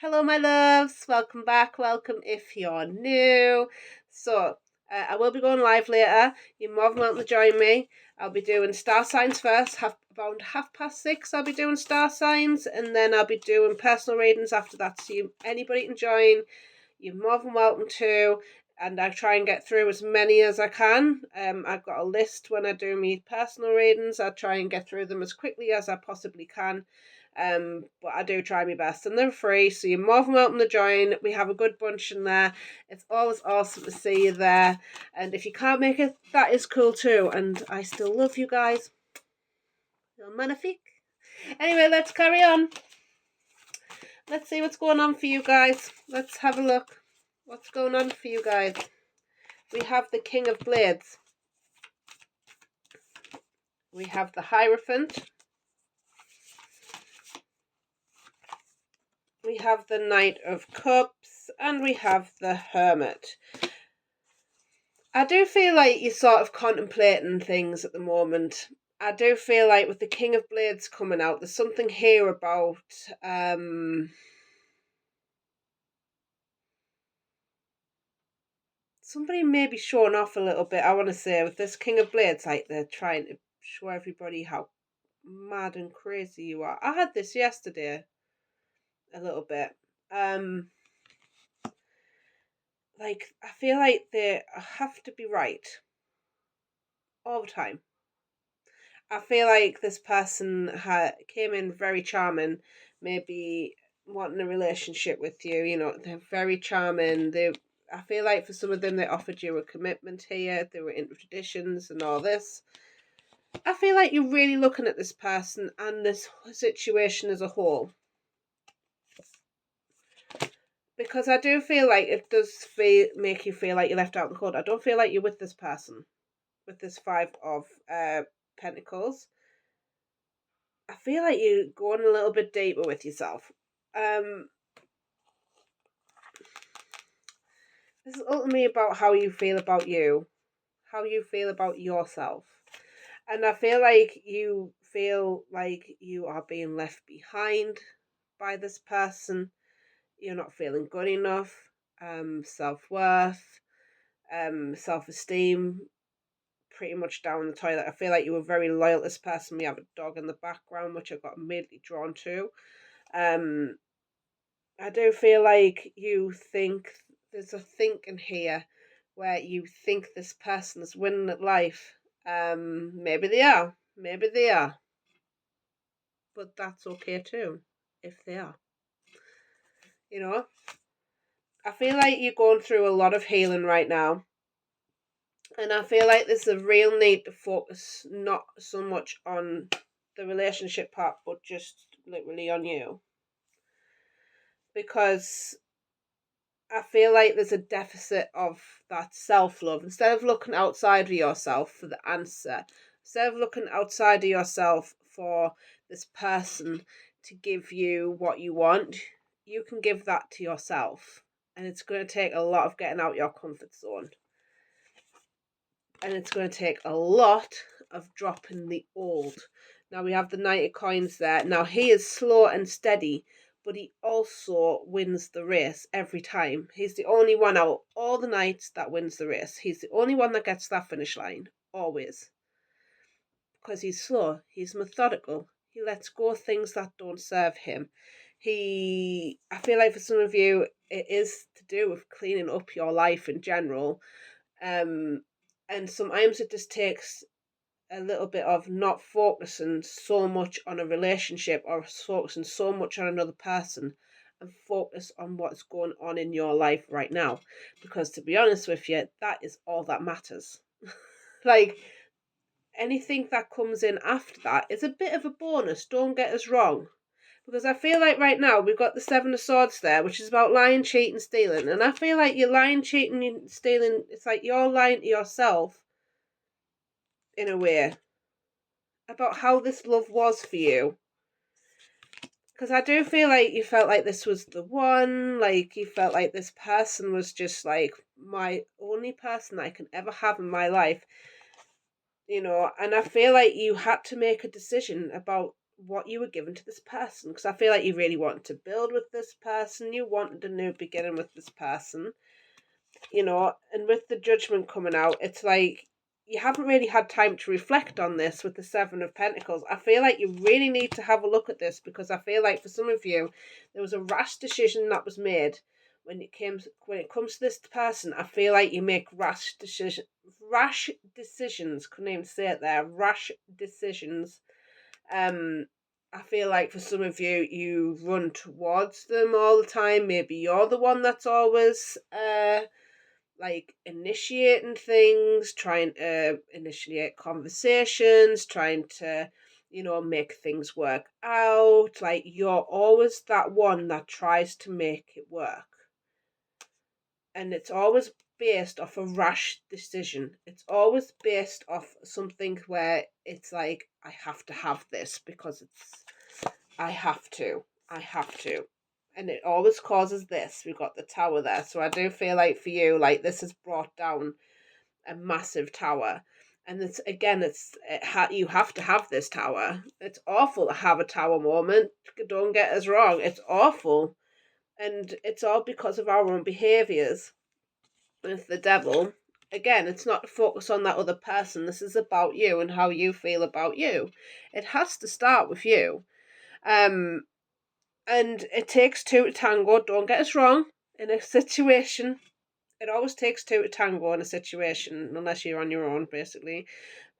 Hello, my loves. Welcome back. Welcome if you're new. I will be going live later. You're more than welcome to join me. I'll be doing star signs first. Around 6:30, I'll be doing star signs, and then I'll be doing personal readings after that. So anybody can join. You're more than welcome to. And I try and get through as many as I can. I've got a list when I do my personal readings. I try and get through them as quickly as I possibly can. But I do try my best, and they're free, so you're more than welcome to join. We have a good bunch in there. It's always awesome to see you there, and if you can't make it, that is cool too. And I still love you guys. You're magnifique. Anyway, let's carry on. Let's see what's going on for you guys. Let's have a look. What's going on for you guys? We have the King of Blades. We have the Hierophant. We have the Knight of Cups, and we have the Hermit. I do feel like you're sort of contemplating things at the moment. I do feel like with the King of Blades coming out, there's something here about somebody may be showing off a little bit. I want to say with this King of Blades, like they're trying to show everybody how mad and crazy you are. I had this yesterday a little bit. Like I feel like they have to be right all the time. I feel like this person came in very charming, maybe wanting a relationship with you. You know, they're very charming. I feel like for some of them, they offered you a commitment here. They were into traditions and all this. I feel like you're really looking at this person and this situation as a whole. Because I do feel like it does make you feel like you're left out in the cold. I don't feel like you're with this person, with this Five of Pentacles. I feel like you're going a little bit deeper with yourself. This is ultimately about how you feel about you, how you feel about yourself. And I feel like you are being left behind by this person. You're not feeling good enough. Self-worth, self-esteem, pretty much down the toilet. I feel like you were very loyal to this person. We have a dog in the background, which I got immediately drawn to. I do feel like you think there's a thinking here where you think this person is winning at life. Maybe they are. Maybe they are. But that's okay too, if they are. You know? I feel like you're going through a lot of healing right now. And I feel like there's a real need to focus not so much on the relationship part, but just literally on you. Because I feel like there's a deficit of that self-love. Instead of looking outside of yourself for the answer, instead of looking outside of yourself for this person to give you what you want, you can give that to yourself. And it's going to take a lot of getting out your comfort zone. And it's going to take a lot of dropping the old. Now we have the Knight of Coins there. Now he is slow and steady, but he also wins the race every time. He's the only one out of all the knights that wins the race. He's the only one that gets that finish line, always. Because he's slow, he's methodical, he lets go of things that don't serve him. I feel like for some of you, it is to do with cleaning up your life in general. And sometimes it just takes a little bit of not focusing so much on a relationship or focusing so much on another person and focus on what's going on in your life right now. Because to be honest with you, that is all that matters. Like anything that comes in after that is a bit of a bonus, don't get us wrong. Because I feel like right now we've got the Seven of Swords there, which is about lying, cheating, stealing. And I feel like you're lying, cheating, and stealing. It's like you're lying to yourself in a way about how this love was for you. Because I do feel like you felt like this was the one, like you felt like this person was just like my only person I can ever have in my life, you know. And I feel like you had to make a decision about what you were given to this person, because I feel like you really wanted to build with this person, you wanted a new beginning with this person, and with the Judgment coming out, it's like you haven't really had time to reflect on this with the Seven of Pentacles. I feel like you really need to have a look at this, because I feel like for some of you there was a rash decision that was made when it comes to this person. I feel like you make rash decisions. Couldn't even say it there. Rash decisions. I feel like for some of you, you run towards them all the time. Maybe you're the one that's always like initiating things, trying to initiate conversations, trying to, make things work out. Like you're always that one that tries to make it work. And it's always based off a rash decision. It's always based off something where it's like, I have to have this because I have to. And it always causes this. We've got the tower there. So I do feel like for you, like this has brought down a massive tower. And you have to have this tower. It's awful to have a tower moment. Don't get us wrong. It's awful. And it's all because of our own behaviours with the devil. Again, it's not to focus on that other person. This is about you and how you feel about you. It has to start with you. And it takes two to tango. Don't get us wrong. In a situation, it always takes two to tango in a situation, unless you're on your own, basically.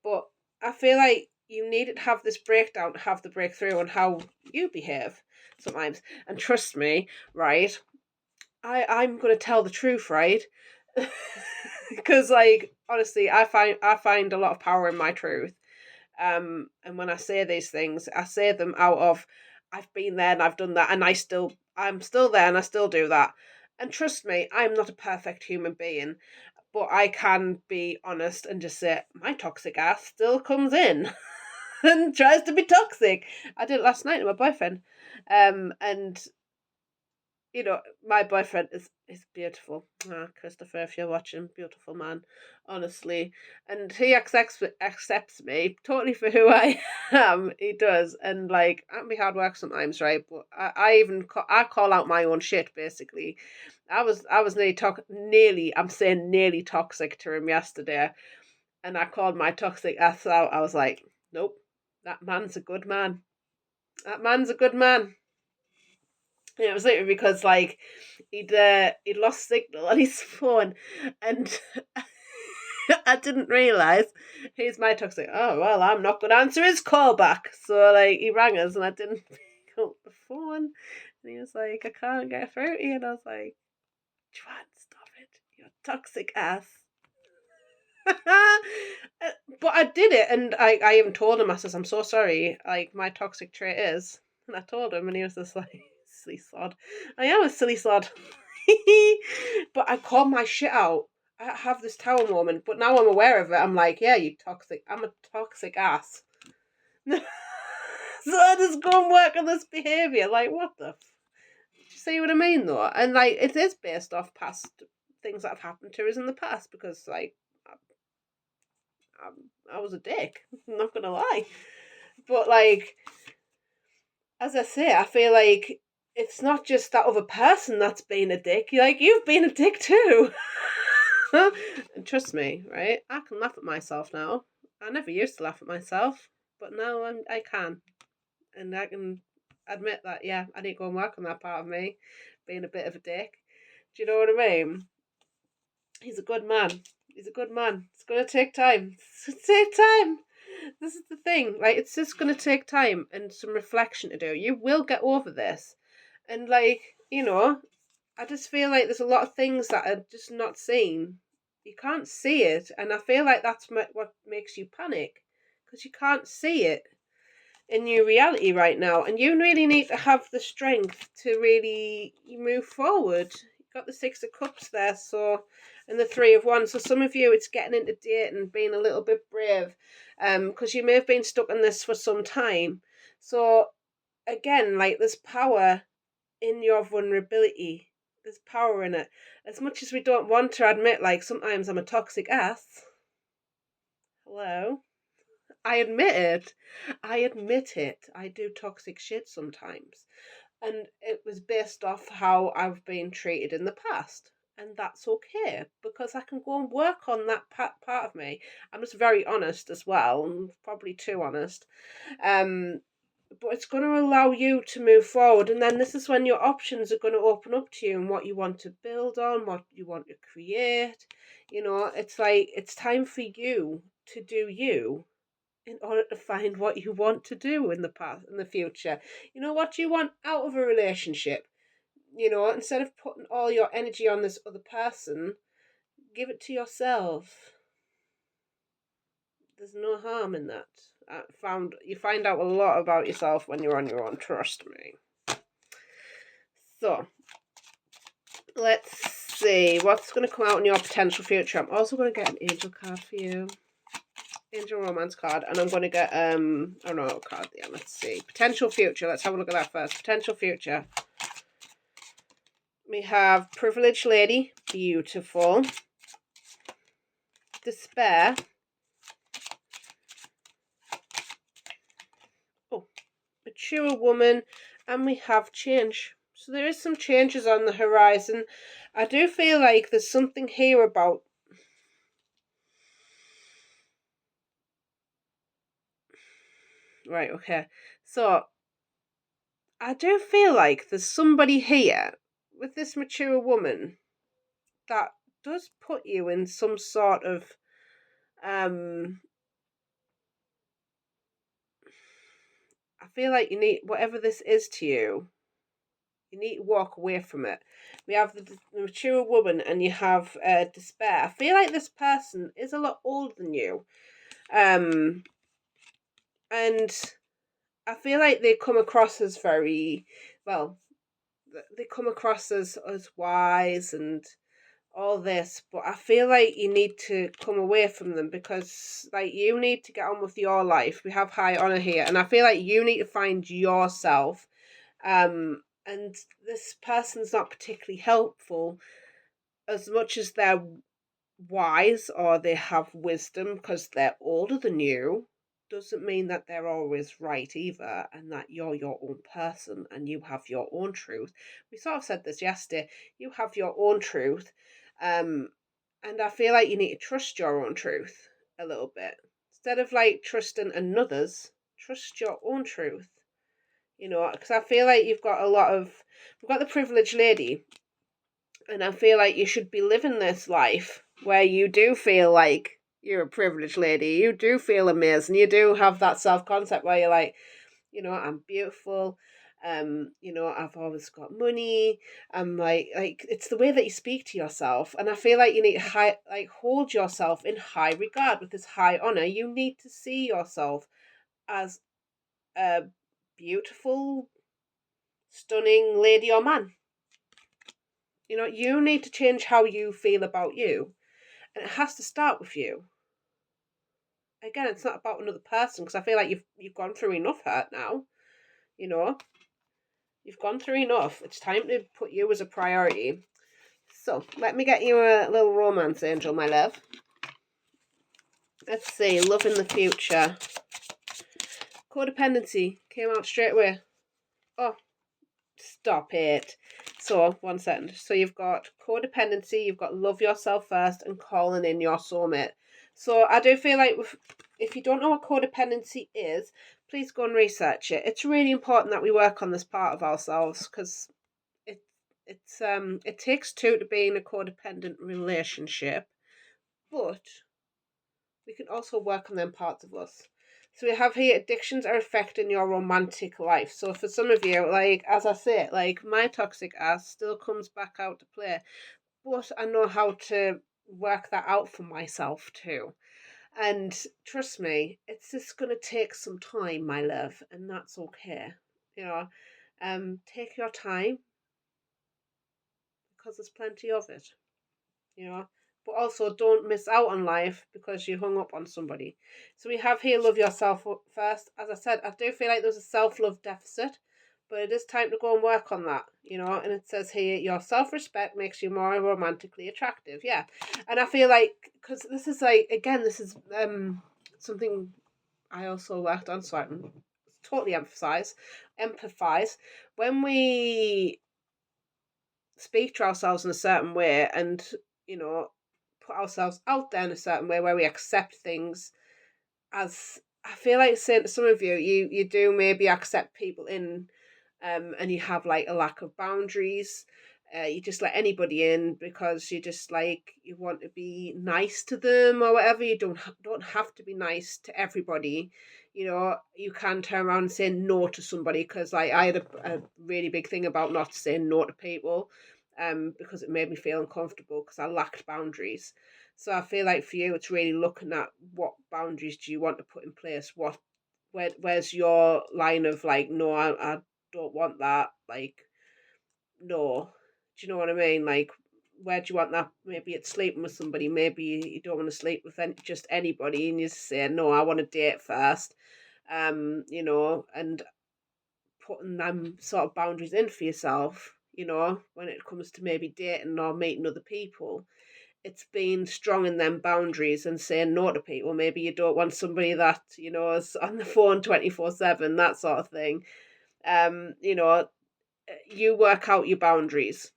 But I feel like you needed to have this breakdown to have the breakthrough on how you behave sometimes. And trust me, right, I'm going to tell the truth, right? Because, like, honestly, I find a lot of power in my truth. And when I say these things, I say them out of, I've been there and I've done that, and I'm still there and I still do that. And trust me, I'm not a perfect human being, but I can be honest and just say my toxic ass still comes in and tries to be toxic. I did it last night with my boyfriend, and my boyfriend is beautiful. Christopher, if you're watching, beautiful man, honestly. And he accepts me totally for who I am. He does. And like, I can be hard work sometimes, right? But I call out my own shit, basically. I was nearly toxic to him yesterday. And I called my toxic ass out. I was like, nope, that man's a good man. That man's a good man. Yeah, it was literally because like he'd lost signal on his phone, and I didn't realise he's my toxic. Oh well, I'm not gonna answer his call back. So like he rang us, and I didn't pick up the phone, and he was like, "I can't get through to you," and I was like, "Juan, stop it, you toxic ass." But I did it, and I even told him. I says, "I'm so sorry. Like my toxic trait is," and I told him, and he was just like, "Silly sod." I am a silly sod, but I call my shit out. I have this tower moment, but now I'm aware of it. I'm like, "Yeah, you toxic. I'm a toxic ass." So I just go and work on this behaviour. Like, what the? You see what I mean, though? And like, it is based off past things that have happened to us in the past, because like I was a dick. I'm not gonna lie, but like, as I say, I feel like it's not just that other person that's been a dick. Like you've been a dick too. And trust me, right? I can laugh at myself now. I never used to laugh at myself, but now I can, and I can admit that. Yeah, I need to go and work on that part of me, being a bit of a dick. Do you know what I mean? He's a good man. He's a good man. It's gonna take time. It's gonna take time. This is the thing. Like, it's just gonna take time and some reflection to do. You will get over this. And like, I just feel like there's a lot of things that are just not seen. You can't see it, and I feel like that's what makes you panic, because you can't see it in your reality right now, and you really need to have the strength to really move forward. You've got the Six of Cups there, so, and the Three of Wands. So some of you, it's getting into dating and being a little bit brave, because you may have been stuck in this for some time. So again, like, there's power in your vulnerability. There's power in it. As much as we don't want to admit, like, sometimes I'm a toxic ass. Hello. I admit it. I admit it. I do toxic shit sometimes. And it was based off how I've been treated in the past. And that's okay because I can go and work on that part of me. I'm just very honest as well, and probably too honest. Um, but it's going to allow you to move forward. And then this is when your options are going to open up to you and what you want to build on, what you want to create. It's like it's time for you to do you in order to find what you want to do in the past, in the future. What you want out of a relationship. Instead of putting all your energy on this other person, give it to yourself. There's no harm in that. You find out a lot about yourself when you're on your own, trust me. So, let's see what's going to come out in your potential future. I'm also going to get an angel card for you. Angel romance card, and I'm going to get I don't know what card. Yeah, let's see. Potential future. Let's have a look at that first. Potential future. We have privileged lady, beautiful. Despair. Oh, mature woman, and we have change. So there is some changes on the horizon. I do feel like there's something here about right, okay. So I do feel like there's somebody here with this mature woman that does put you in some sort of I feel like you need whatever this is to you. You need to walk away from it. We have the mature woman, and you have despair. I feel like this person is a lot older than you, and I feel like they come across as very well. They come across as wise and all this, but I feel like you need to come away from them because like you need to get on with your life. We have high honor here, and I feel like you need to find yourself. And this person's not particularly helpful as much as they're wise or they have wisdom because they're older than you. Doesn't mean that they're always right either, and that you're your own person and you have your own truth. We sort of said this yesterday. You have your own truth, um, and I feel like you need to trust your own truth a little bit instead of like trusting another's. Trust your own truth, because I feel like we've got the privileged lady, and I feel like you should be living this life where you do feel like you're a privileged lady. You do feel amazing. You do have that self concept where you're like, I'm beautiful. I've always got money. I'm like it's the way that you speak to yourself, and I feel like you need to hold yourself in high regard with this high honor. You need to see yourself as a beautiful, stunning lady or man. You need to change how you feel about you. And it has to start with you. Again, it's not about another person because I feel like you've gone through enough hurt now. You know, you've gone through enough. It's time to put you as a priority. So let me get you a little romance angel, my love. Let's see, love in the future. Codependency came out straight away. Oh, stop it. So, 1 second. So, you've got codependency, you've got love yourself first, and calling in your soulmate. So, I do feel like if you don't know what codependency is, please go and research it. It's really important that we work on this part of ourselves because it takes two to be in a codependent relationship, but we can also work on them parts of us. So we have here addictions are affecting your romantic life. So for some of you, like as I say, like my toxic ass still comes back out to play, but I know how to work that out for myself too. And trust me, it's just gonna take some time, my love, and that's okay. You know, take your time because there's plenty of it. You know, but also don't miss out on life because you hung up on somebody. So we have here love yourself first. As I said, I do feel like there's a self-love deficit, but it is time to go and work on that, and it says here your self-respect makes you more romantically attractive. Yeah. And I feel like because this is like again this is something I also worked on, so I can totally empathize when we speak to ourselves in a certain way, and you know put ourselves out there in a certain way where we accept things as, I feel like saying to some of you, you do maybe accept people in, and you have like a lack of boundaries. You just let anybody in because you just like you want to be nice to them or whatever. You don't have to be nice to everybody. You know, you can turn around and say no to somebody, because like I had a really big thing about not saying no to people, because it made me feel uncomfortable because I lacked boundaries. So I feel like for you, it's really looking at what boundaries do you want to put in place. Where's your line of like, no, I don't want that. Like, no, do you know what I mean? Like, where do you want that? Maybe it's sleeping with somebody. Maybe you don't want to sleep with just anybody, and you say, no, I want to date first. And putting them sort of boundaries in for yourself. When it comes to maybe dating or meeting other people, it's being strong in them boundaries and saying no to people. Maybe you don't want somebody that is on the phone 24/7, that sort of thing. Um, you know, you work out your boundaries,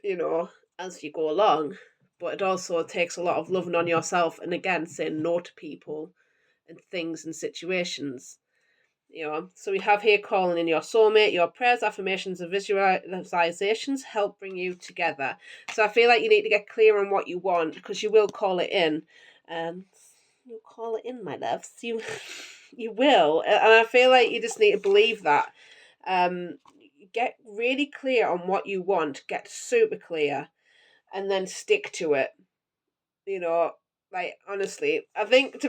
you know, as you go along. But it also takes a lot of loving on yourself, and again saying no to people and things and situations. So we have here calling in your soulmate. Your prayers, affirmations, and visualizations help bring you together. So I feel like you need to get clear on what you want, because you will call it in. You'll call it in, my loves. You will, and I feel like you just need to believe that. Um, get really clear on what you want. Get super clear, and then stick to it. Like honestly, I think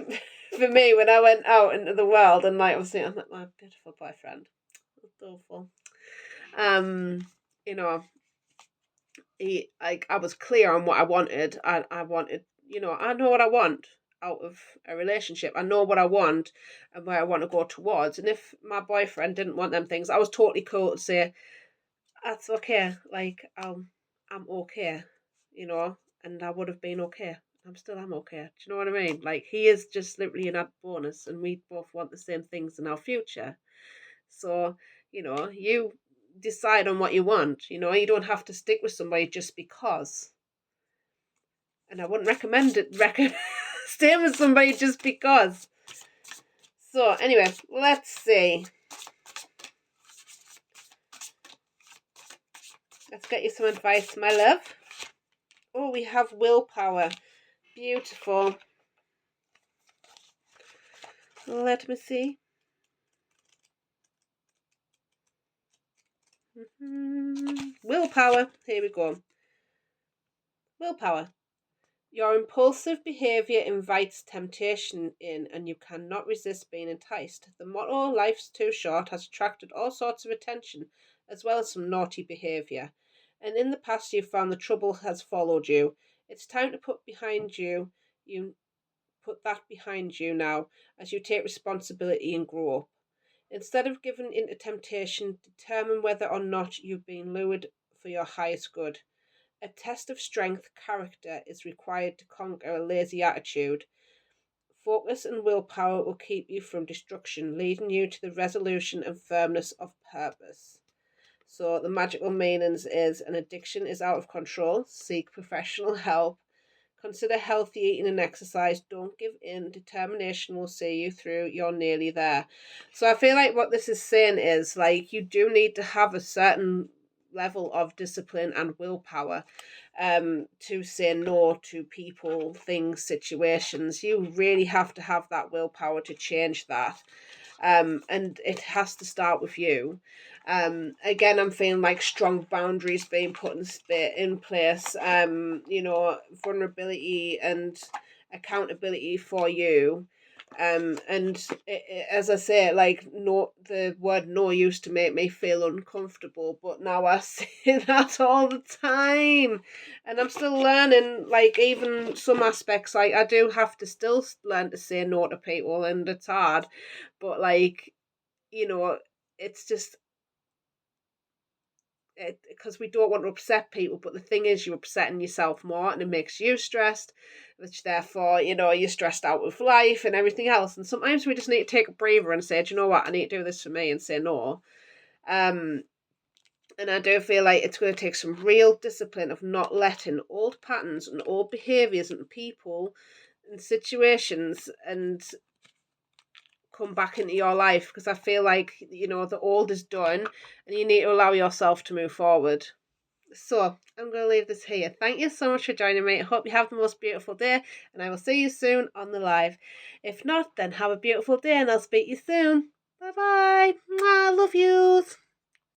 for me, when I went out into the world and like obviously I met my beautiful boyfriend, awful. Um, you know, I was clear on what I wanted. I wanted, I know what I want out of a relationship. I know what I want and where I want to go towards. And if my boyfriend didn't want them things, I was totally cool to say that's okay. Like I'm okay, and I would have been okay. I'm still am okay. Do you know what I mean? Like he is just literally an add bonus, and we both want the same things in our future. So you decide on what you want. You don't have to stick with somebody just because. And I wouldn't recommend it. Staying with somebody just because. So anyway, let's see. Let's get you some advice, my love. Oh, we have willpower. Beautiful. Let me see. Willpower. Here we go. Willpower. Your impulsive behaviour invites temptation in, and you cannot resist being enticed. The motto, "Life's too short," has attracted all sorts of attention, as well as some naughty behaviour. And in the past, you've found the trouble has followed you. It's time to put that behind you now, as you take responsibility and grow up. Instead of giving in to temptation, determine whether or not you've been lured for your highest good. A test of strength character is required to conquer a lazy attitude. Focus and willpower will keep you from destruction, leading you to the resolution and firmness of purpose. So the magical meanings is: an addiction is out of control. Seek professional help. Consider healthy eating and exercise. Don't give in. Determination will see you through. You're nearly there. So I feel like what this is saying is like you do need to have a certain level of discipline and willpower to say no to people, things, situations. You really have to have that willpower to change that. And it has to start with you. Again, I'm feeling like strong boundaries being put in place. Vulnerability and accountability for you. As I say, like no, the word no used to make me feel uncomfortable, but now I say that all the time, and I'm still learning. Like even some aspects, like I do have to still learn to say no to people, and it's hard. But like, it's just because we don't want to upset people, but the thing is, you're upsetting yourself more, and it makes you stressed, which therefore, you're stressed out with life and everything else. And sometimes we just need to take a breather and say, do you know what, I need to do this for me, and say no. And I do feel like it's going to take some real discipline of not letting old patterns and old behaviours and people and situations and come back into your life, because I feel like, the old is done and you need to allow yourself to move forward. So I'm going to leave this here. Thank you so much for joining me. I hope you have the most beautiful day, and I will see you soon on the live. If not, then have a beautiful day and I'll speak to you soon. Bye bye. Love yous.